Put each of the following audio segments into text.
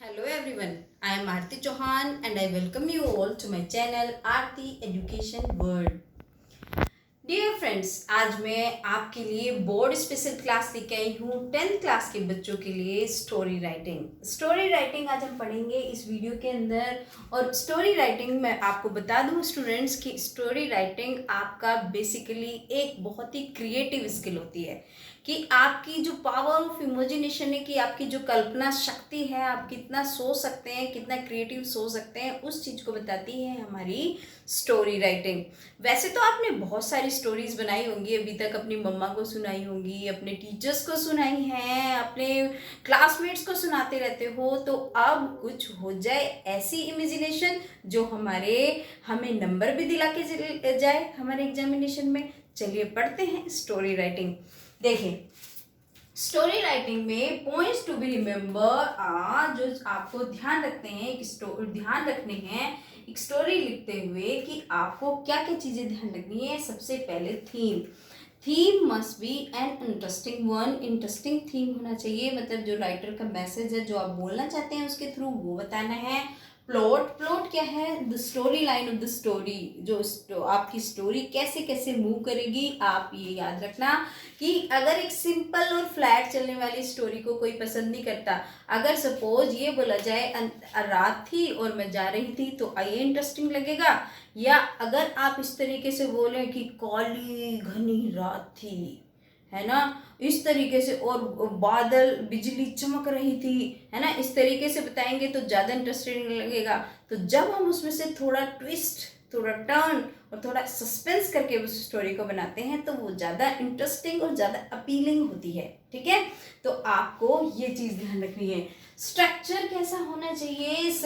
Hello everyone, I am Aarti Chauhan and I welcome you all to my channel Aarti Education World. Dear friends, आज मैं आपके लिए board special class लेके आई हूँ 10th class के बच्चों के लिए स्टोरी राइटिंग आज हम पढ़ेंगे इस वीडियो के अंदर। और स्टोरी राइटिंग मैं आपको बता दूँ स्टूडेंट्स कि स्टोरी राइटिंग आपका बेसिकली एक बहुत ही क्रिएटिव स्किल होती है कि आपकी जो पावर ऑफ इमेजिनेशन है, कि आपकी जो कल्पना शक्ति है, आप कितना सोच सकते हैं, कितना क्रिएटिव सोच सकते हैं, उस चीज़ को बताती है हमारी स्टोरी राइटिंग। वैसे तो आपने बहुत सारी स्टोरीज बनाई होंगी अभी तक, अपनी मम्मा को सुनाई होंगी, अपने टीचर्स को सुनाई हैं, अपने क्लासमेट्स को सुनाते रहते हो। तो अब कुछ हो जाए ऐसी इमेजिनेशन जो हमें नंबर भी दिला के जाए हमारे एग्जामिनेशन में। चलिए पढ़ते हैं स्टोरी राइटिंग। देखिए, स्टोरी राइटिंग में पॉइंट्स टू बी रिमेम्बर जो आपको ध्यान रखने हैं एक स्टोरी लिखते हुए कि आपको क्या क्या चीजें ध्यान रखनी है। सबसे पहले theme must be an interesting one. Interesting theme होना चाहिए, मतलब जो राइटर का मैसेज है, जो आप बोलना चाहते हैं उसके थ्रू वो बताना है। प्लॉट क्या है? The story line of the story, जो आपकी स्टोरी कैसे कैसे मूव करेगी। आप ये याद रखना कि अगर एक सिंपल और फ्लैट चलने वाली स्टोरी को कोई पसंद नहीं करता, अगर सपोज ये बोला जाए रात थी और मैं जा रही थी, तो ये इंटरेस्टिंग लगेगा। या अगर आप इस तरीके से बोले कि काली घनी रात थी, है ना, इस तरीके से, और बादल बिजली चमक रही थी, है ना, इस तरीके से बताएंगे तो ज़्यादा इंटरेस्टिंग लगेगा। तो जब हम उसमें से थोड़ा ट्विस्ट, थोड़ा टर्न और थोड़ा सस्पेंस करके उस स्टोरी को बनाते हैं तो वो ज़्यादा इंटरेस्टिंग और ज़्यादा अपीलिंग होती है। ठीक है, तो आपको ये चीज़ ध्यान रखनी है। स्ट्रक्चर कैसा होना चाहिए इस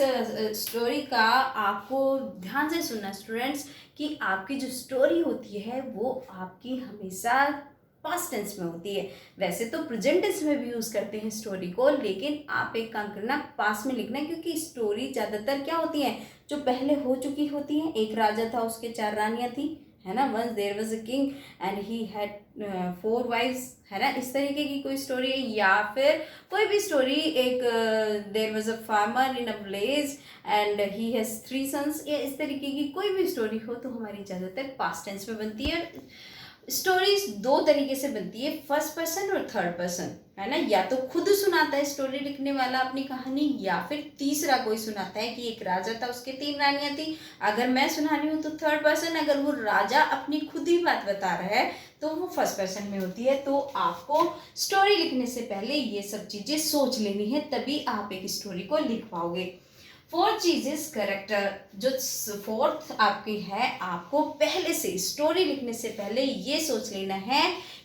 स्टोरी का, आपको ध्यान से सुनना स्टूडेंट्स, कि आपकी जो स्टोरी होती है वो आपकी हमेशा पास्ट टेंस में होती है। वैसे तो प्रेजेंट टेंस में भी यूज़ करते हैं स्टोरी को, लेकिन आप एक काम करना, पास्ट में लिखना, क्योंकि स्टोरी ज़्यादातर क्या होती है, जो पहले हो चुकी होती हैं। एक राजा था, उसके 4 रानियाँ थी, है ना। Once there was a king and he had 4 wives, है ना, इस तरीके की कोई स्टोरी है। या फिर कोई भी स्टोरी, एक there was a farmer in a village and he has 3 sons, या इस तरीके की कोई भी स्टोरी हो तो हमारी ज़्यादातर पास्ट टेंस में बनती है। स्टोरीज 2 तरीके से बनती है, फर्स्ट पर्सन और थर्ड पर्सन, है ना। या तो खुद सुनाता है स्टोरी लिखने वाला अपनी कहानी, या फिर तीसरा कोई सुनाता है कि एक राजा था, उसके 3 रानियां थी। अगर मैं सुना रही हूँ तो थर्ड पर्सन, अगर वो राजा अपनी खुद ही बात बता रहा है तो वो फर्स्ट पर्सन में होती है। तो आपको स्टोरी लिखने से पहले ये सब चीजें सोच लेनी है, तभी आप एक स्टोरी को लिख पाओगे। फोर्थ चीज इज करेक्टर। जो फोर्थ आपकी है, आपको पहले से स्टोरी लिखने से पहले ये सोच लेना है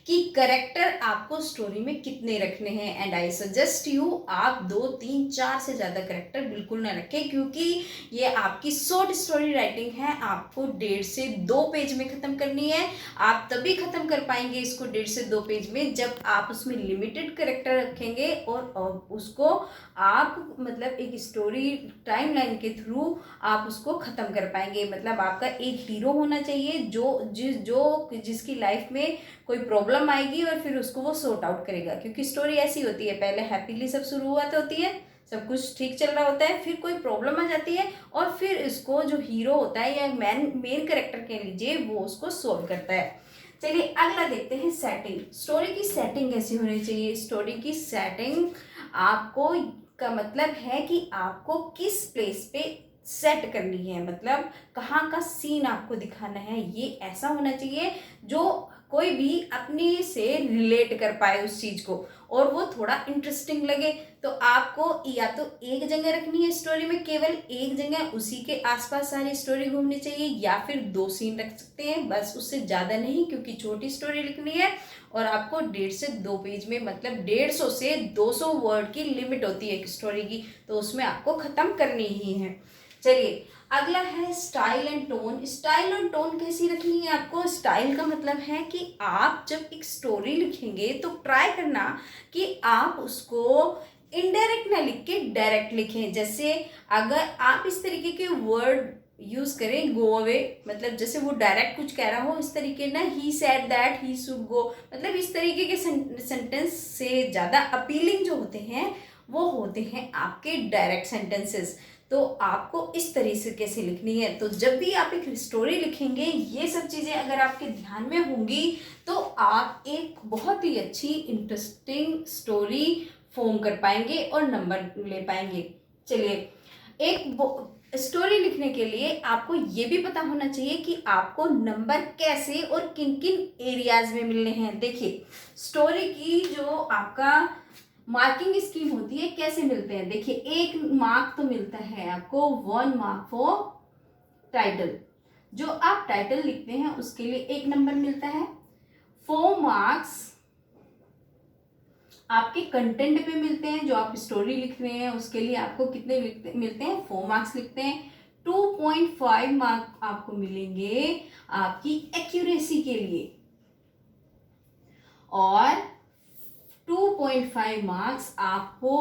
कि करेक्टर आपको स्टोरी में कितने रखने हैं। एंड आई सजेस्ट यू, आप 2, 3, 4 से ज़्यादा करेक्टर बिल्कुल ना रखें, क्योंकि ये आपकी शॉर्ट स्टोरी राइटिंग है। आपको 1.5 से 2 पेज में ख़त्म करनी है। आप तभी ख़त्म कर पाएंगे इसको 1.5 से 2 पेज में जब आप उसमें लिमिटेड करेक्टर रखेंगे और उसको आप मतलब एक स्टोरी टाइमलाइन के थ्रू आप उसको ख़त्म कर पाएंगे। मतलब आपका एक हीरो होना चाहिए जिसकी लाइफ में कोई प्रॉब्लम आएगी और फिर उसको वो सॉर्ट आउट करेगा। क्योंकि स्टोरी ऐसी होती है, पहले हैप्पीली सब शुरुआत होती है, सब कुछ ठीक चल रहा होता है, फिर कोई प्रॉब्लम आ जाती है और फिर इसको जो हीरो होता है या मेन कैरेक्टर कह लीजिए, वो उसको सॉल्व करता है। चलिए अगला देखते हैं, सेटिंग। स्टोरी की सेटिंग कैसी होनी चाहिए? स्टोरी की सेटिंग आपको का मतलब है कि आपको किस प्लेस पे सेट करनी है, मतलब कहाँ का सीन आपको दिखाना है। ये ऐसा होना चाहिए जो कोई भी अपने से रिलेट कर पाए उस चीज को, और वो थोड़ा इंटरेस्टिंग लगे। तो आपको या तो एक जगह रखनी है स्टोरी में, केवल एक जगह, उसी के आसपास सारी स्टोरी घूमनी चाहिए, या फिर 2 सीन रख सकते हैं बस, उससे ज़्यादा नहीं, क्योंकि छोटी स्टोरी लिखनी है और आपको 1.5 से 2 पेज में, मतलब 150 से 200 वर्ड की लिमिट होती है एक स्टोरी की, तो उसमें आपको ख़त्म करनी ही है। चलिए अगला है स्टाइल एंड टोन। स्टाइल और टोन कैसी रखनी है आपको? स्टाइल का मतलब है कि आप जब एक स्टोरी लिखेंगे तो ट्राई करना कि आप उसको इनडायरेक्ट ना लिख के डायरेक्ट लिखें। जैसे अगर आप इस तरीके के वर्ड यूज करें, गो अवे, मतलब जैसे वो डायरेक्ट कुछ कह रहा हो, इस तरीके ना, he said that he should go, मतलब इस तरीके के सेंटेंस से ज़्यादा अपीलिंग जो होते हैं वो होते हैं आपके डायरेक्ट सेंटेंसेस। तो आपको इस तरीके से लिखनी है। तो जब भी आप एक स्टोरी लिखेंगे, ये सब चीज़ें अगर आपके ध्यान में होंगी तो आप एक बहुत ही अच्छी इंटरेस्टिंग स्टोरी फॉर्म कर पाएंगे और नंबर ले पाएंगे। चलिए, एक स्टोरी लिखने के लिए आपको ये भी पता होना चाहिए कि आपको नंबर कैसे और किन किन एरियाज में मिलने हैं। देखिए, स्टोरी की जो आपका मार्किंग स्कीम होती है, कैसे मिलते हैं। देखिए, 1 मार्क तो मिलता है आपको, 1 मार्क फॉर टाइटल। जो आप टाइटल लिखते हैं उसके लिए 1 नंबर मिलता है। 4 मार्क्स आपके कंटेंट पे मिलते हैं। जो आप स्टोरी लिख रहे हैं उसके लिए आपको कितने मिलते हैं, 4 मार्क्स लिखते हैं। 2.5 मार्क आपको मिलेंगे आपकी एक्यूरेसी के लिए, और 2.5 मार्क्स आपको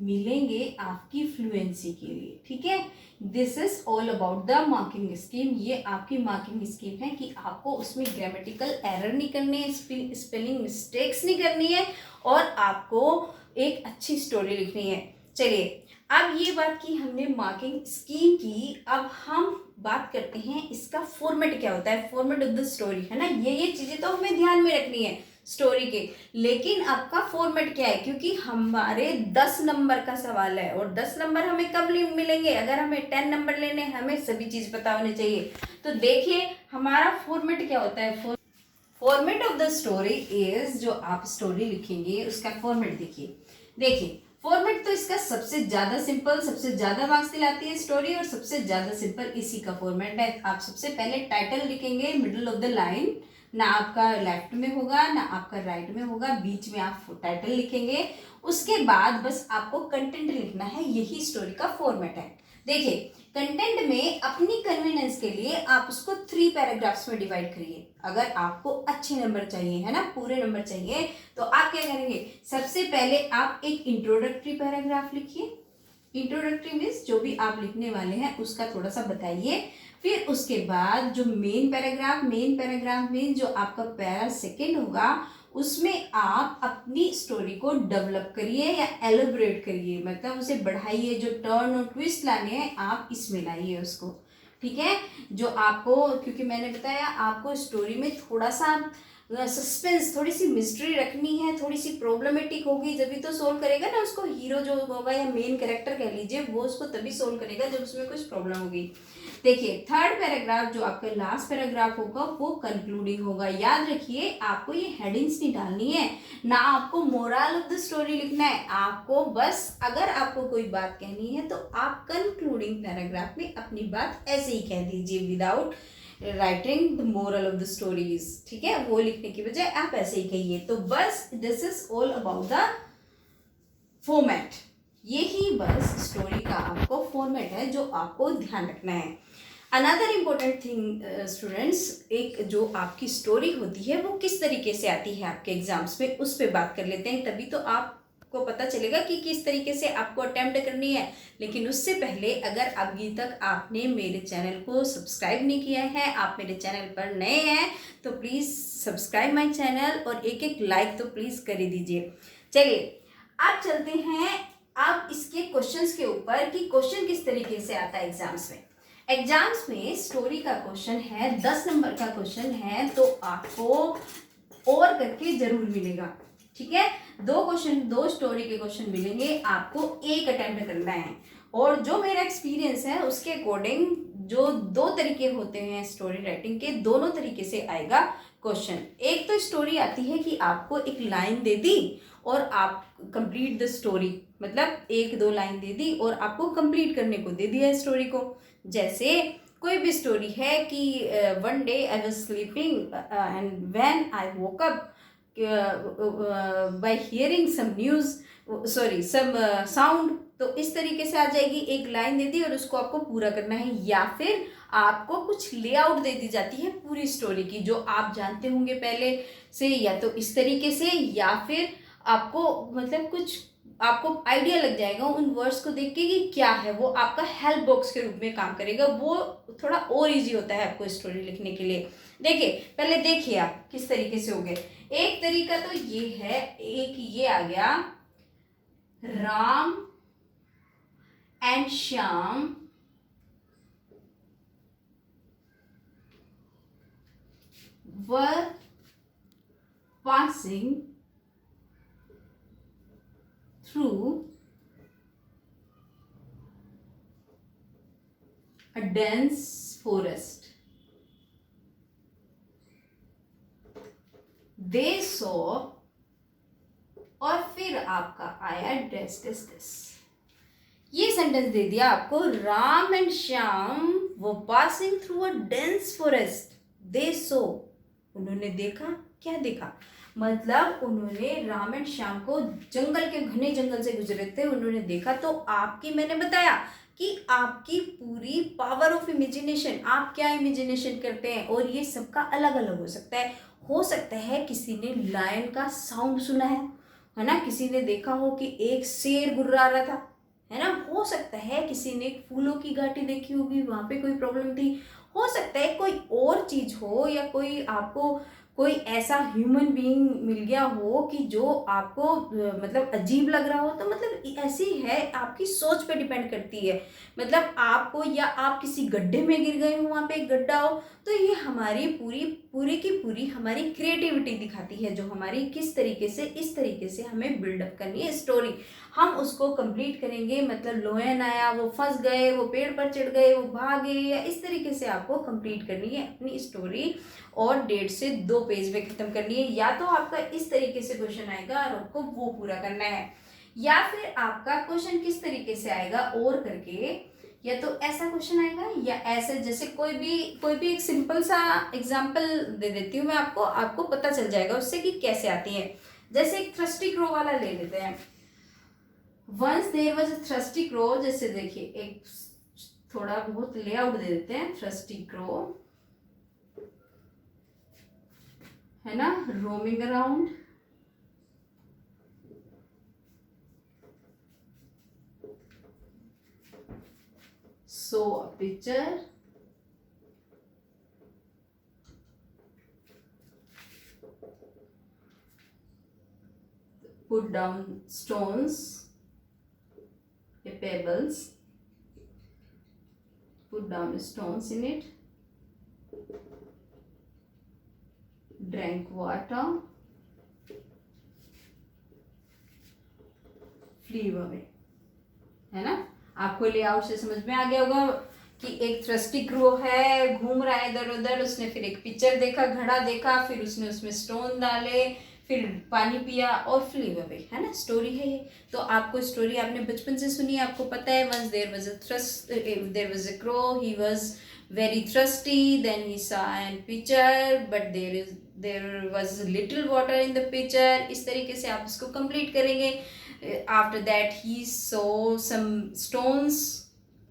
मिलेंगे आपकी फ्लुएंसी के लिए। ठीक है, this is all about the marking scheme. ये आपकी मार्किंग स्कीम है कि आपको उसमें ग्रामेटिकल एरर नहीं करनी है, स्पेलिंग मिस्टेक्स नहीं करनी है, और आपको एक अच्छी स्टोरी लिखनी है। चलिए, अब ये बात की हमने मार्किंग स्कीम की, अब हम बात करते हैं इसका फॉर्मेट क्या होता है, फॉर्मेट ऑफ द स्टोरी, है ना। ये चीजें तो हमें ध्यान में रखनी है स्टोरी के, लेकिन आपका फॉर्मेट क्या है, क्योंकि हमारे 10 नंबर का सवाल है, और 10 नंबर हमें कब मिलेंगे, अगर हमें 10 नंबर लेने, हमें सभी चीज पता होनी चाहिए। तो देखिए हमारा फॉर्मेट क्या होता है। Format of the story is, जो आप स्टोरी लिखेंगे उसका फॉर्मेट देखिए फॉर्मेट तो इसका सबसे ज्यादा सिंपल, सबसे ज्यादा मार्क्स दिलाती है स्टोरी, और सबसे ज्यादा सिंपल इसी का फॉर्मेट है। आप सबसे पहले टाइटल लिखेंगे मिडिल ऑफ द लाइन, ना आपका लेफ्ट में होगा ना आपका राइट में होगा, बीच में आप टाइटल लिखेंगे। उसके बाद बस आपको कंटेंट लिखना है, यही स्टोरी का फॉर्मेट है। देखिए, कंटेंट में अपनी कन्वीनियंस के लिए आप उसको 3 पैराग्राफ्स में डिवाइड करिए। अगर आपको अच्छे नंबर चाहिए, है ना, पूरे नंबर चाहिए, तो आप क्या करेंगे, सबसे पहले आप एक इंट्रोडक्टरी पैराग्राफ लिखिए। इंट्रोडक्टरी मीन्स जो भी आप लिखने वाले हैं उसका थोड़ा सा बताइए। फिर उसके बाद जो मेन पैराग्राफ मीन जो आपका पैरा सेकेंड होगा, उसमें आप अपनी स्टोरी को डेवलप करिए या एलोबरेट करिए, मतलब उसे बढ़ाइए, जो टर्न और ट्विस्ट लाने हैं आप इसमें लाइए उसको। ठीक है, जो आपको, क्योंकि मैंने बताया आपको स्टोरी में थोड़ा सा सस्पेंस, थोड़ी सी मिस्ट्री रखनी है, थोड़ी सी प्रॉब्लमेटिक होगी, जब भी तो सोल्व करेगा ना उसको, हीरो जो होगा या मेन कैरेक्टर कह लीजिए, वो उसको तभी सोल्व करेगा जब उसमें कुछ प्रॉब्लम होगी। देखिए, थर्ड पैराग्राफ जो आपका लास्ट पैराग्राफ होगा वो कंक्लूडिंग होगा। याद रखिए, आपको ये हेडिंग्स नहीं डालनी है, ना आपको मोरल ऑफ द स्टोरी लिखना है, आपको बस अगर आपको कोई बात कहनी है तो आप कंक्लूडिंग पैराग्राफ में अपनी बात ऐसे ही कह दीजिए, without writing the moral of the stories. ठीक है, वो लिखने की बजाय आप ऐसे ही कहिए। तो बस this is all about the format, यही बस स्टोरी का आपको फॉर्मेट है जो आपको ध्यान रखना है। अनदर इम्पोर्टेंट थिंग स्टूडेंट्स, एक जो आपकी स्टोरी होती है वो किस तरीके से आती है आपके एग्जाम्स में, उस पर बात कर लेते हैं, तभी तो आपको पता चलेगा कि किस तरीके से आपको अटेम्प्ट करनी है। लेकिन उससे पहले, अगर अभी तक आपने मेरे चैनल को सब्सक्राइब नहीं किया है, आप मेरे चैनल पर नए हैं, तो प्लीज़ सब्सक्राइब माई चैनल और एक एक लाइक तो प्लीज़ कर ही दीजिए। चलिए, अब चलते हैं अब इसके क्वेश्चंस के ऊपर कि क्वेश्चन किस तरीके से आता है एग्जाम्स में। एग्जाम्स में स्टोरी का क्वेश्चन है, 10 नंबर का क्वेश्चन है, तो आपको और करके जरूर मिलेगा। ठीक है, 2 स्टोरी के क्वेश्चन मिलेंगे, आपको एक अटेम्प्ट करना है। और जो मेरा एक्सपीरियंस है उसके अकॉर्डिंग जो 2 तरीके होते हैं स्टोरी राइटिंग के, दोनों तरीके से आएगा क्वेश्चन। एक तो स्टोरी आती है कि आपको एक लाइन दे दी और आप कंप्लीट द स्टोरी, मतलब 1-2 लाइन दे दी और आपको कंप्लीट करने को दे दिया है स्टोरी को। जैसे कोई भी स्टोरी है कि one day I was sleeping and when I woke up by hearing some sound, तो इस तरीके से आ जाएगी। एक लाइन दे दी और उसको आपको पूरा करना है, या फिर आपको कुछ लेआउट दे दी जाती है पूरी स्टोरी की, जो आप जानते होंगे पहले से, या तो इस तरीके से, या फिर आपको मतलब कुछ आपको आइडिया लग जाएगा उन वर्ड्स को देख के कि क्या है, वो आपका हेल्प बॉक्स के रूप में काम करेगा, वो थोड़ा और इजी होता है आपको स्टोरी लिखने के लिए। देखिए, पहले देखिए आप किस तरीके से हो गए। एक तरीका तो ये है, एक ये आ गया Ram and Shyam were passing through a dense forest. They saw, और फिर आपका आया डेस डेस डेस। ये सेंटेंस दे दिया आपको, राम एंड श्याम वो passing through a dense forest, they saw, उन्होंने देखा, क्या देखा, मतलब उन्होंने राम एंड श्याम को जंगल के, घने जंगल से गुजरे थे, उन्होंने देखा। तो आपकी, मैंने बताया कि आपकी पूरी पावर ऑफ इमेजिनेशन, आप क्या इमेजिनेशन करते हैं, और ये सबका अलग अलग हो सकता है। हो सकता है किसी ने लायन का साउंड सुना है ना, किसी ने देखा हो कि एक शेर गुर्रा रहा था, है ना। हो सकता है किसी ने फूलों की घाटी देखी होगी, वहाँ पे कोई प्रॉब्लम थी। हो सकता है कोई और चीज हो, या कोई आपको कोई ऐसा ह्यूमन बीइंग मिल गया हो कि जो आपको मतलब अजीब लग रहा हो। तो मतलब ऐसी है, आपकी सोच पे डिपेंड करती है। मतलब आपको, या आप किसी गड्ढे में गिर गए हो, वहाँ पे एक गड्ढा हो, तो ये हमारी पूरी की पूरी हमारी क्रिएटिविटी दिखाती है, जो हमारी किस तरीके से, इस तरीके से हमें बिल्डअप करनी है स्टोरी। हम उसको कंप्लीट करेंगे, मतलब लोयन आया, वो फंस गए, वो पेड़ पर चढ़ गए, वो भागे, या इस तरीके से आपको कंप्लीट करनी है अपनी स्टोरी, और 1.5 से 2 पेज में खत्म करनी है। या तो आपका इस तरीके से क्वेश्चन आएगा और आपको वो पूरा करना है, या फिर आपका क्वेश्चन किस तरीके से आएगा और करके, या तो ऐसा क्वेश्चन आएगा, या ऐसे, जैसे कोई भी एक सिंपल सा एग्जांपल दे देती हूँ मैं आपको पता चल जाएगा उससे कि कैसे आती है। जैसे एक थ्रस्टी क्रो वाला ले लेते हैं। Once there was a thirsty crow, जैसे देखिए एक थोड़ा बहुत लेआउट दे देते हैं। थ्रस्टी क्रो है ना, roaming around, so a picture, put down stones, pebbles, put down stones in it, drank water, flew away। है ना, आपको लेआउट से समझ में आ गया होगा कि एक थ्रस्टी क्रो है, घूम रहा है इधर उधर, उसने फिर एक पिक्चर देखा, घड़ा देखा, फिर उसने उसमें स्टोन डाले, फिर पानी पिया और फ्ली अवे, है ना, स्टोरी है ये। तो आपको स्टोरी आपने बचपन से सुनी है, आपको पता है। Once there was a crow, he was very thirsty, then he saw an picture, but there was little water in the picture. इस तरीके से आप इसको कंप्लीट करेंगे। After that he saw some stones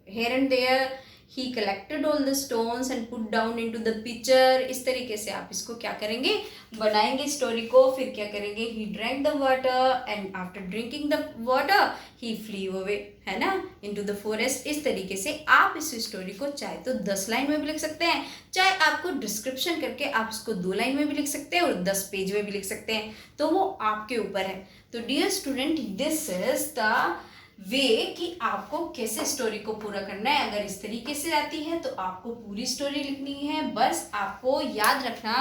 here and there, he collected all the stones and put down into the pitcher। इस तरीके से आप इसको क्या करेंगे, बनाएंगे स्टोरी को। फिर क्या करेंगे, he drank the water and after drinking the water he flew away, है ना, into the forest। इस तरीके से आप इस स्टोरी को चाहे तो 10 लाइन में भी लिख सकते हैं, चाहे आपको डिस्क्रिप्शन करके आप इसको 2 लाइन में भी लिख सकते हैं और 10 पेज में भी लिख सकते हैं, तो वो आपके ऊपर है। तो dear student, this is the way कि आपको कैसे स्टोरी को पूरा करना है। अगर इस तरीके से आती है तो आपको पूरी स्टोरी लिखनी है। बस आपको याद रखना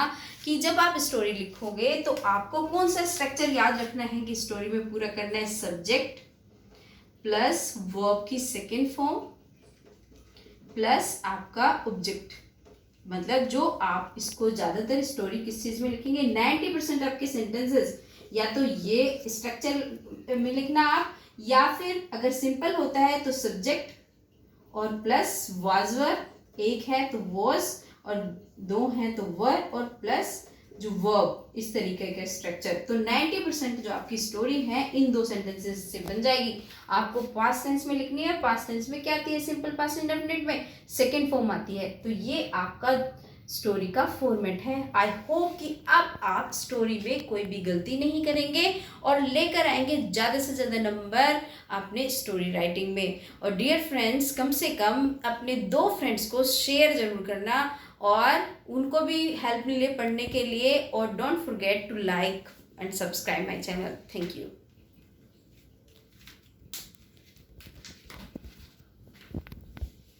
कि जब आप स्टोरी लिखोगे तो आपको कौन सा स्ट्रक्चर याद रखना है कि स्टोरी में पूरा करना है। सब्जेक्ट प्लस वर्ब की सेकेंड फॉर्म प्लस आपका ऑब्जेक्ट। मतलब जो आप इसको ज़्यादातर स्टोरी किस चीज़ में लिखेंगे, 90% आपके सेंटेंसेस या तो ये स्ट्रक्चर में लिखना आप, या फिर अगर सिंपल होता है तो सब्जेक्ट और प्लस वाज वर, एक है तो वॉज और 2 हैं तो वर, और प्लस जो वर्ब, इस तरीके का स्ट्रक्चर। तो 90% जो आपकी स्टोरी है इन 2 सेंटेंसेस से बन जाएगी। आपको पास्ट टेंस में लिखनी है। पास्ट टेंस में क्या आती है, सिंपल पास्ट इंडेफिनिट में सेकेंड फॉर्म आती है। तो ये आपका स्टोरी का फॉर्मेट है। आई होप कि अब आप स्टोरी में कोई भी गलती नहीं करेंगे और लेकर आएंगे ज़्यादा से ज़्यादा नंबर अपने स्टोरी राइटिंग में। और डियर फ्रेंड्स, कम से कम अपने 2 फ्रेंड्स को शेयर ज़रूर करना और उनको भी हेल्प मिले पढ़ने के लिए। और don't forget to like and subscribe my channel. Thank you.